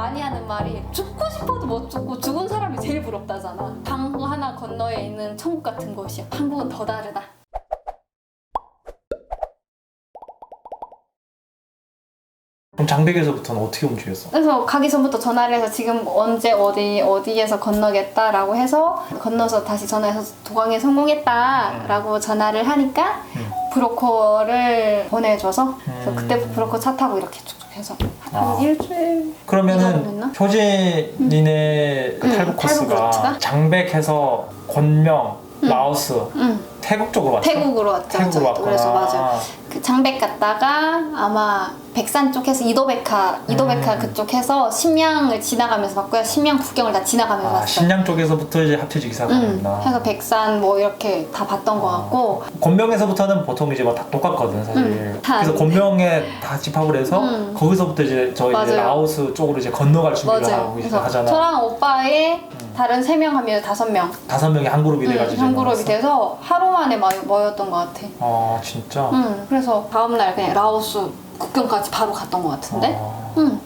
많이 하는 말이 죽고 싶어도 못 죽고 죽은 사람이 제일 부럽다잖아. 강 하나 건너에 있는 천국 같은 곳이야. 한국은 더 다르다. 그럼 장백에서부터는 어떻게 움직였어? 그래서 가기 전부터 전화를 해서 지금 언제 어디에서 건너겠다라고 해서 건너서 다시 전화해서 도강에 성공했다라고 전화를 하니까 브로커를 보내줘서 그래서 그때 브로커 차 타고 이렇게 쭉쭉 해서 한 일주일 그러면은 효진이네 그 탈북 코스가 코스가? 장백해서 권명, 라오스, 태국 쪽으로 왔죠? 태국으로 왔죠. 태국으로 왔구나. 그래서 맞아요. 그 장백 갔다가 아마 백산 쪽에서 이도백화 그쪽 해서 심양을 지나가면서 왔고요. 심양 국경을 다 지나가면서 왔어요. 신양 쪽에서부터 이제 합쳐지기 시작하는구나. 해서 백산 뭐 이렇게 다 봤던 것 같고 권명에서부터는 보통 이제 뭐 다 똑같거든 사실. 그래서 권명에 다 집합을 해서 거기서부터 이제 저희 이제 맞아요. 라오스 쪽으로 이제 건너갈 준비를 맞아요. 하고 그래서 하잖아. 저랑 오빠의 다른 3명 하면 5명. 5명이 한 그룹이 돼가지고 한 이제 그룹이 나왔어? 돼서 하루 만에 모였던 것 같아. 아 진짜? 그래서 다음날 그냥 라오스 국경까지 바로 갔던 것 같은데.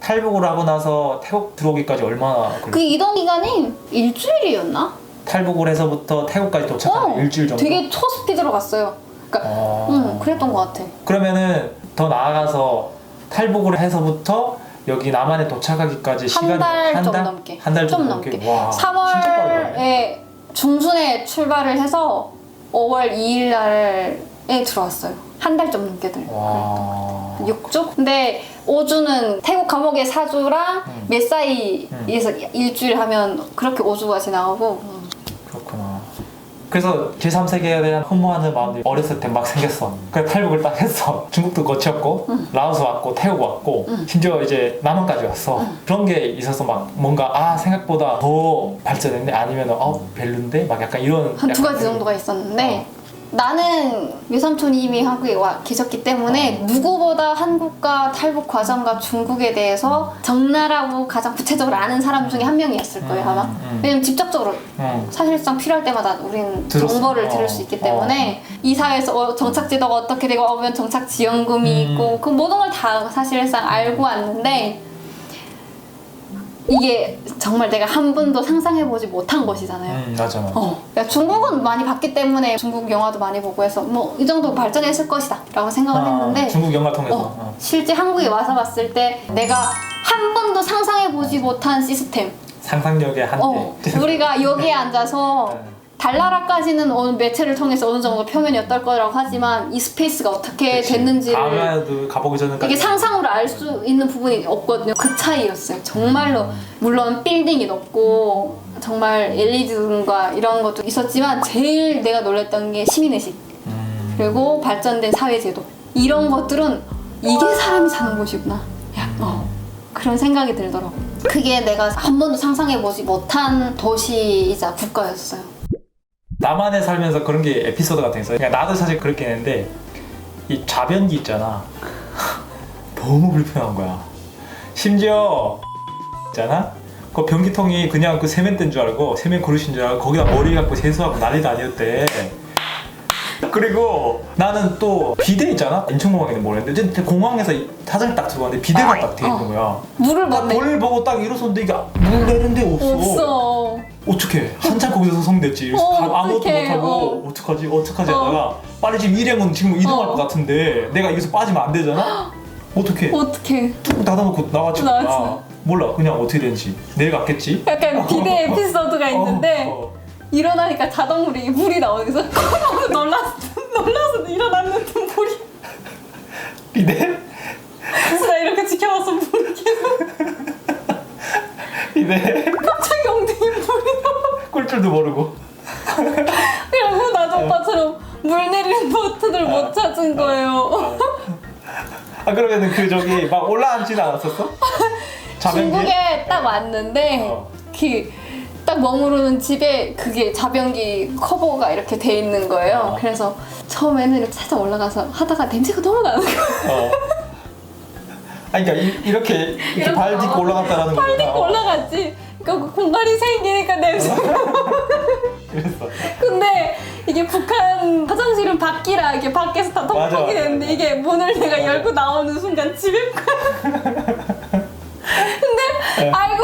탈북을 하고 나서 태국 들어오기까지 얼마나 걸렸어? 그 이동 기간이 일주일이었나? 탈북을 해서부터 태국까지 도착한 일주일 정도? 되게 초스피드로 갔어요. 그러니까 그랬던 것 같아. 그러면은 더 나아가서 탈북을 해서부터 여기 남한에 도착하기까지 한 달 좀 넘게. 한 달 좀 좀 넘게. 넘게. 와, 진짜 빠르다. 3월에 중순에 출발을 해서 5월 2일 날에 들어왔어요. 한 달 좀 넘게 와. 6주? 근데 5주는 태국 감옥에 4주랑 메사이에서 일주일 하면 그렇게 5주가 지나가고. 그렇구나. 그래서 제3세계에 대한 흠모하는 마음이 어렸을 때 막 생겼어. 그래서 탈북을 딱 했어. 중국도 거쳤고 라오스 왔고 태국 왔고 심지어 이제 남한까지 왔어. 그런 게 있어서 막 뭔가 생각보다 더 발전했네 아니면 별론데 막 약간 이런 한 두 약간 가지 정도가 있었는데 나는 외삼촌이 이미 한국에 와 계셨기 때문에 누구보다 한국과 탈북 과정과 중국에 대해서 적나라하고 가장 구체적으로 아는 사람 중에 한 명이었을 거예요 아마. 왜냐면 직접적으로 사실상 필요할 때마다 우리는 들었어. 정보를 들을 수 있기 때문에 이 사회에서 정착지도가 어떻게 되고 보면 정착지원금이 있고 그 모든 걸 다 사실상 알고 왔는데 이게 정말 내가 한 번도 상상해보지 못한 것이잖아요. 맞아. 그러니까 중국은 많이 봤기 때문에 중국 영화도 많이 보고 해서 뭐 이 정도 발전했을 것이다 라고 생각을 했는데 중국 영화 통해서 실제 한국에 와서 봤을 때 내가 한 번도 상상해보지 못한 시스템 상상력의 한계. 우리가 여기에 앉아서 달나라까지는 어느 매체를 통해서 어느 정도 표면이 어떨 거라고 하지만 이 스페이스가 어떻게 됐는지를 다음에도 가보기 전에까지 이게 상상으로 알 수 있는 부분이 없거든요. 그 차이였어요. 정말로 물론 빌딩이 높고 정말 엘리트과 이런 것도 있었지만 제일 내가 놀랐던 게 시민의식 그리고 발전된 사회제도 이런 것들은 이게 사람이 사는 곳이구나. 그런 생각이 들더라고. 그게 내가 한 번도 상상해보지 못한 도시이자 국가였어요. 남한에 살면서 그런 게 에피소드 같은 게 있어요. 그러니까 나도 사실 그렇긴 했는데 이 좌변기 있잖아. 너무 불편한 거야. 심지어 있잖아. 그 변기통이 그냥 그 세면대인 줄 알고 세면 그릇인 줄 알고 거기다 머리 갖고 세수하고 난리도 아니었대. 그리고 나는 또 비데 있잖아. 인천공항에는 모르겠는데 공항에서 사진을 딱 들어왔는데 비데가 딱 돼 있는 거야. 물을 못 내. 볼을 보고 딱 일어섰는데 이게 물 내는데 없어. 어떡해 한참 거기서 성됐지 아무것도 어떡해. 못하고 어떡하지 하다가 빨리 지금 일행은 지금 이동할 것 같은데 내가 여기서 빠지면 안 되잖아? 어떡해 뚝 닫아놓고 나왔지 몰라 그냥 어떻게 되는지 내일 갔겠지? 약간 비대 에피소드가 있는데 일어나니까 자동물이 물이 나오면서 놀라서 일어났는데 물이 비대? 나 이렇게 지켜봤어 물이 계속 비대? 갑자기 엉덩이 물이 나와 꿀줄도 모르고 그리고 나도 오빠처럼 물 내리는 버튼을 못 찾은 거예요. 그러면은 그 저기 막 올라앉지는 않았었어? 중국에 딱 왔는데 딱 머무르는 집에 그게 자변기 커버가 이렇게 돼 있는 거예요. 그래서 처음에는 이렇게 살짝 올라가서 하다가 냄새가 너무 나는 거예요. 그러니까 이렇게 발 딛고 올라갔다라는 거야. 발 딛고 올라갔지. 그러니까 공간이 생기니까 냄새가. 그랬어. 근데 이게 북한 화장실은 밖이라 이게 밖에서 다 통풍이 되는데 이게 문을 내가 열고 나오는 순간 집에 근데 알고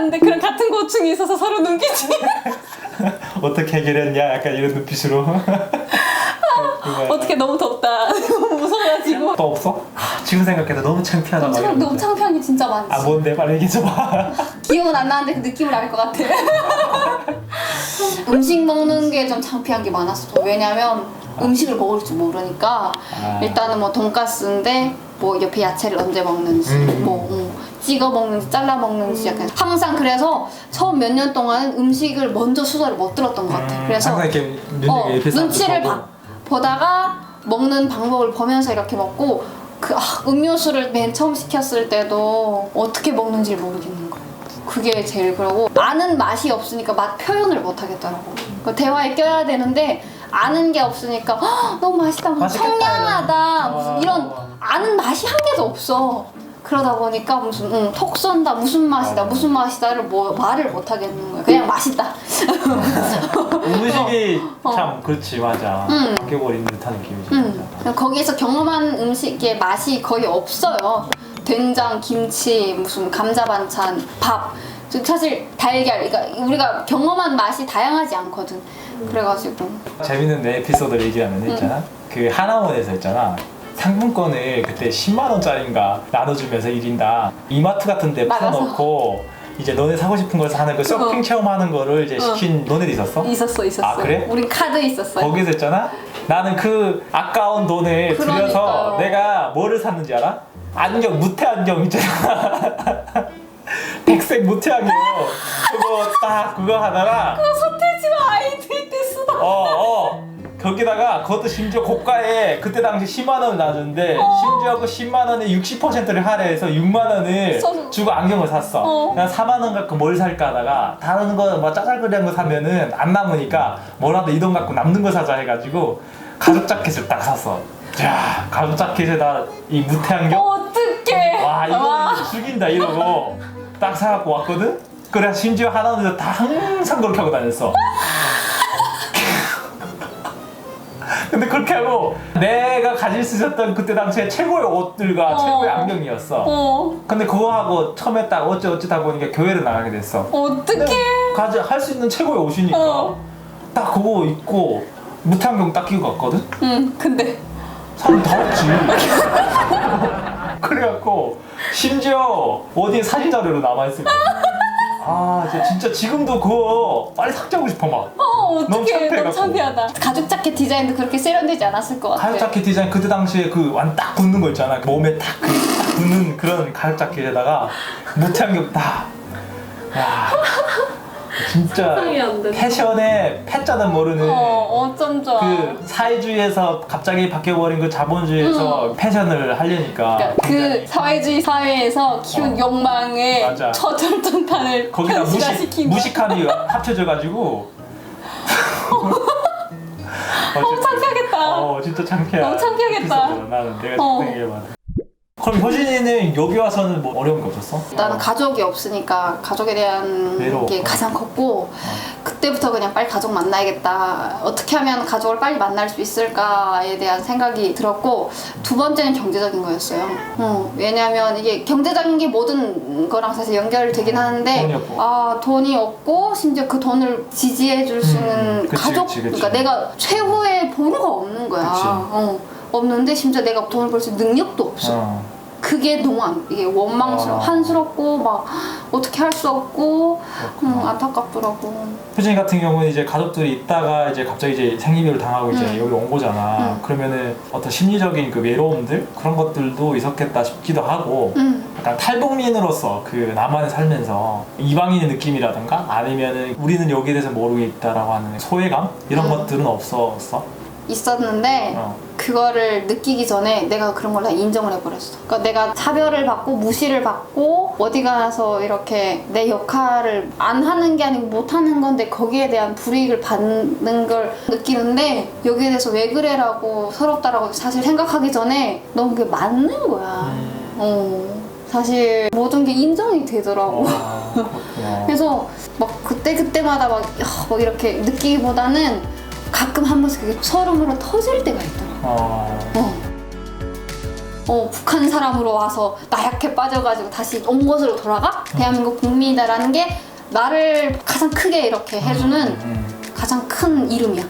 하는데 그런 같은 고충이 있어서 서로 눈빛이 어떻게 해결했냐 약간 이런 눈빛으로. 어떻게 너무 덥다 너무 무서워가지고 또 없어? 지금 생각해도 너무 창피하다. 막 너무 이러는데. 창피한 게 진짜 많지. 아 뭔데 빨리 얘기해줘봐. 기억은 안 나는데 그 느낌을 알 것 같아. 음식 먹는 게 좀 창피한 게 많았어. 왜냐면 음식을 먹을 줄 모르니까 일단은 뭐 돈가스인데 뭐 옆에 야채를 언제 먹는지 뭐 찍어 먹는지 잘라 먹는지 약간 항상 그래서 처음 몇 년 동안은 음식을 먼저 수저를 못 들었던 것 같아. 그래서 항상 이렇게 눈치를 보다가 먹는 방법을 보면서 이렇게 먹고 음료수를 맨 처음 시켰을 때도 어떻게 먹는지를 모르겠는 거야. 그게 제일 그러고 아는 맛이 없으니까 맛 표현을 못 하겠더라고. 그 대화에 껴야 되는데 아는 게 없으니까 너무 맛있다, 청량하다, 무슨 이런 아는 맛이 한 개도 없어. 그러다 보니까 무슨 톡 쏜다, 무슨 맛이다를 뭐 말을 못 하겠는 거야. 그냥 맛있다. 음식이 참 그렇지 맞아. 바뀌어버린 듯한 느낌이지. 거기에서 경험한 음식의 맛이 거의 없어요. 된장, 김치, 무슨 감자 반찬, 밥. 사실 달걀, 그러니까 우리가 경험한 맛이 다양하지 않거든. 그래가지고 재밌는 내 에피소드를 얘기하면 있잖아. 그 하나원에서 있잖아. 상품권을 그때 10만 원짜리인가 나눠주면서 1인당 이마트 같은 데 풀어놓고 이제 너네 사고 싶은 걸 사는 그 쇼핑 체험하는 거를 이제 시킨 너네도 있었어? 있었어. 아 그래? 우린 카드 있었어요. 거기서 있잖아. 나는 그 아까운 돈을 들여서 내가 뭐를 샀는지 알아? 안경, 무태 안경 있잖아. 백색 무태 안경. 그거 하다가 그거 서태지와 아이들 때 쓰던 거기다가 그것도 심지어 고가에 그때 당시 10만 원을 놔줬는데 심지어 그 10만 원에 60%를 할애해서 6만 원을 주고 안경을 샀어. 난 4만 원 갖고 뭘 살까 하다가 다른 거 뭐 짜잘거리한 거 사면은 안 남으니까 뭐라도 이 돈 갖고 남는 거 사자 해가지고 가죽 자켓을 딱 샀어. 자, 가죽 자켓에다 이 무태 안경. 어떡해. 와 이거 죽인다 이러고 딱 사갖고 왔거든. 그래 심지어 하나원에서 다 항상 그렇게 하고 다녔어. 근데 그렇게 하고 내가 가질 수 있었던 그때 당시에 최고의 옷들과 최고의 안경이었어. 근데 그거 하고 처음에 딱 어쩌다 보니까 교회를 나가게 됐어. 어떡해. 할 수 있는 최고의 옷이니까 딱 그거 입고 무태 안경 딱 끼고 갔거든. 근데 사람 다 없지. 그래갖고 심지어 어디에 사진 자료로 남아있을 거야. 진짜 지금도 그거 빨리 삭제하고 싶어 막. 어떡해. 너무 창피하다. 가죽 자켓 디자인도 그렇게 세련되지 않았을 것 같아. 가죽 자켓 디자인 그때 당시에 그 완 딱 붙는 거 있잖아. 몸에 딱 붙는 그런 가죽 자켓에다가 무태 안경 딱. 야, 진짜 패션의 패자는 모르는 어쩜 좋아. 그 사회주의에서 갑자기 바뀌어버린 그 자본주의에서 패션을 하려니까 그 사회주의 사회에서 키운 욕망의 맞아. 저절정탄을 거기다 현실화시킨 무식함이 합쳐져가지고 창피하겠다. 진짜 창피해. 너무 창피하겠다. 나는 내가 생각해봐. 그럼 효진이는 여기 와서는 뭐 어려운 게 없었어? 나는 가족이 없으니까 가족에 대한 외로워. 게 가장 컸고 그때부터 그냥 빨리 가족 만나야겠다. 어떻게 하면 가족을 빨리 만날 수 있을까에 대한 생각이 들었고 두 번째는 경제적인 거였어요. 왜냐면 이게 경제적인 게 모든 거랑 사실 연결되긴 하는데 돈이 없고 심지어 그 돈을 지지해 줄 수 있는 가족 그러니까 내가 최후의 보루가 없는 거야. 없는데 심지어 내가 돈을 벌 수 있는 능력도 없어. 그게 너무 이게 한스럽고 막 어떻게 할 수 없고 안타깝더라고. 효진이 같은 경우는 이제 가족들이 있다가 이제 갑자기 이제 생리별을 당하고 이제 여기 온 거잖아. 그러면은 어떤 심리적인 그 외로움들 그런 것들도 있었겠다 싶기도 하고 약간 탈북민으로서 그 남한에 살면서 이방인의 느낌이라든가 아니면은 우리는 여기에 대해서 모르겠다라고 하는 소외감 이런 것들은 없었어? 있었는데 그거를 느끼기 전에 내가 그런 걸 다 인정을 해버렸어. 그러니까 내가 차별을 받고 무시를 받고 어디 가서 이렇게 내 역할을 안 하는 게 아니고 못 하는 건데 거기에 대한 불이익을 받는 걸 느끼는데 여기에 대해서 왜 그래라고 서럽다라고 사실 생각하기 전에 너무 그게 맞는 거야. 사실 모든 게 인정이 되더라고. 그래서 막 그때마다 막 이렇게 느끼기보다는 가끔 한 번씩 그게 서름으로 터질 때가 있더라고. 북한 사람으로 와서 나약해 빠져가지고 다시 온 곳으로 돌아가? 대한민국 국민이다라는 게 나를 가장 크게 이렇게 해주는 가장 큰 이름이야.